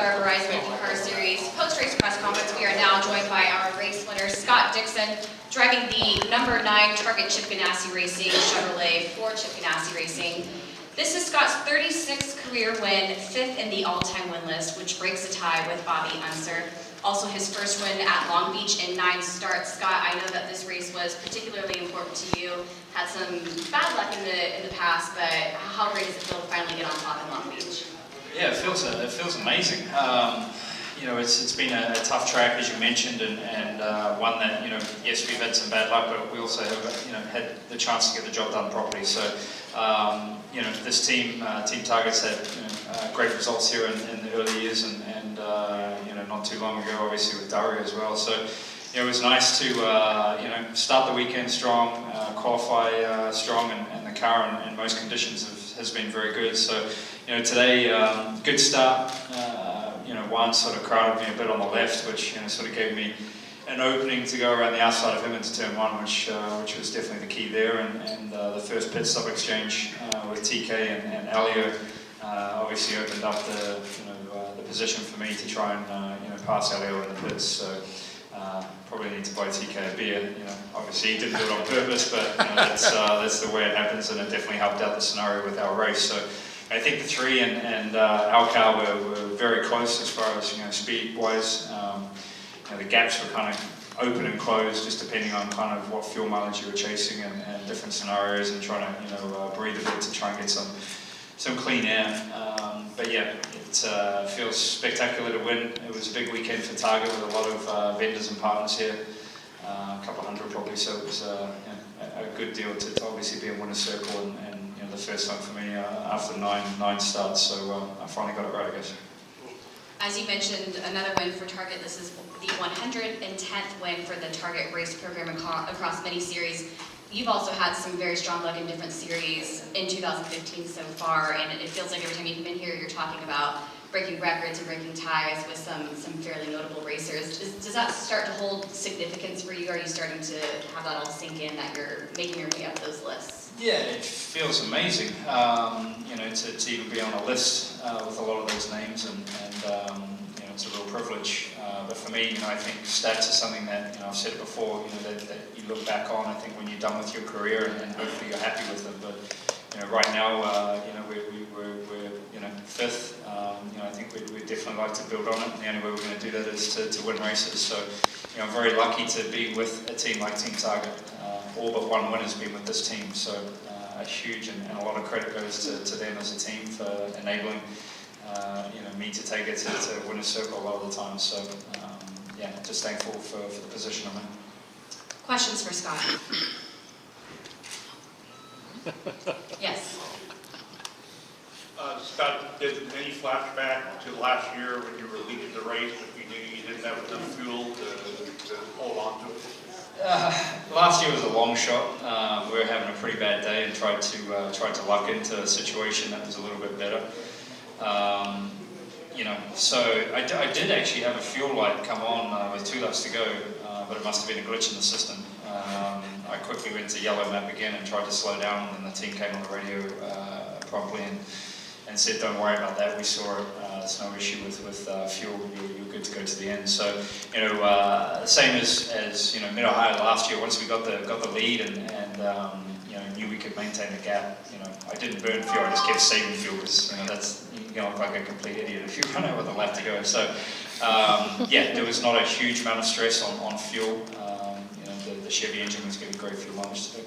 our Verizon IndyCar Series post-race press conference. We are now joined by our race winner, Scott Dixon, driving the number 9 Target Chip Ganassi Racing Chevrolet for Chip Ganassi Racing. This is Scott's 36th career win, 5th in the all-time win list, which breaks a tie with Bobby Unser. Also his first win at Long Beach in 9 starts. Scott, I know that this race was particularly important to you. Had some bad luck in the past, but how great does it feel to finally get on top in Long Beach? Yeah, it feels amazing. You know, it's been a tough track, as you mentioned, and one that, you know, yes, we've had some bad luck, but we also have, you know, had the chance to get the job done properly. So, you know, this team Target's had, you know, great results here in the early years, and you know, not too long ago, obviously with Durry as well. So, you know, it was nice to, you know, start the weekend strong, qualify strong, and the car in most conditions has been very good. So, you know, today, good start. You know, one sort of crowded me a bit on the left, which, you know, sort of gave me an opening to go around the outside of him into turn 1, which was definitely the key there. And the first pit stop exchange with TK and Elio obviously opened up the position for me to try and you know, pass Elio in the pits. So probably need to buy TK a beer. You know, obviously he didn't do it on purpose, but you know, that's the way it happens, and it definitely helped out the scenario with our race. So I think the 3 and our car were very close as far as, you know, speed-wise. You know, the gaps were kind of open and closed, just depending on kind of what fuel mileage you were chasing and different scenarios, and trying to, you know, breathe a bit to try and get some clean air. But yeah, it feels spectacular to win. It was a big weekend for Target with a lot of vendors and partners here, a couple hundred probably. So it was a good deal to obviously be in winner's circle, and you know, the first time for me after nine starts. So I finally got it right, I guess. As you mentioned, another win for Target. This is the 110th win for the Target race program across many series. You've also had some very strong luck in different series in 2015 so far, and it feels like every time you've been here, you're talking about breaking records and breaking ties with some fairly notable racers. Does that start to hold significance for you? Are you starting to have that all sink in, that you're making your way up those lists? Yeah, it feels amazing. You know, to even be on a list with a lot of those names, and you know, it's a real privilege. But for me, you know, I think stats are something that, you know, I've said it before, you know, that you look back on, I think, when you're done with your career, and hopefully you're happy with them. But you know, right now, you know, we're you know, 5th. You know, I think we'd definitely like to build on it, and the only way we're going to do that is to win races. So, you know, I'm very lucky to be with a team like Team Target. All but one winner's been with this team, so a huge and a lot of credit goes to them as a team for enabling you know, me to take it to winner's circle a lot of the time. So yeah, just thankful for the position I'm in. Questions for Scott? Yes. Scott, did any flashback to last year when you were leading the race, but you knew you didn't have enough fuel to hold on to it? Last year was a long shot. We were having a pretty bad day and tried to luck into a situation that was a little bit better. You know, so I did actually have a fuel light come on with 2 laps to go, but it must have been a glitch in the system. I quickly went to yellow map again and tried to slow down, and the team came on the radio promptly and said, "Don't worry about that. We saw it. There's no issue with fuel. You're good to go to the end." So, you know, same as you know, Mid Ohio last year. Once we got the lead and you know, knew we could maintain the gap. You know, I didn't burn fuel. I just kept saving fuel, because, you know, that's, you're gonna look like a complete idiot if you run out with a lap to go. So yeah, there was not a huge amount of stress on fuel. You know, the Chevy engine was getting great fuel mileage today.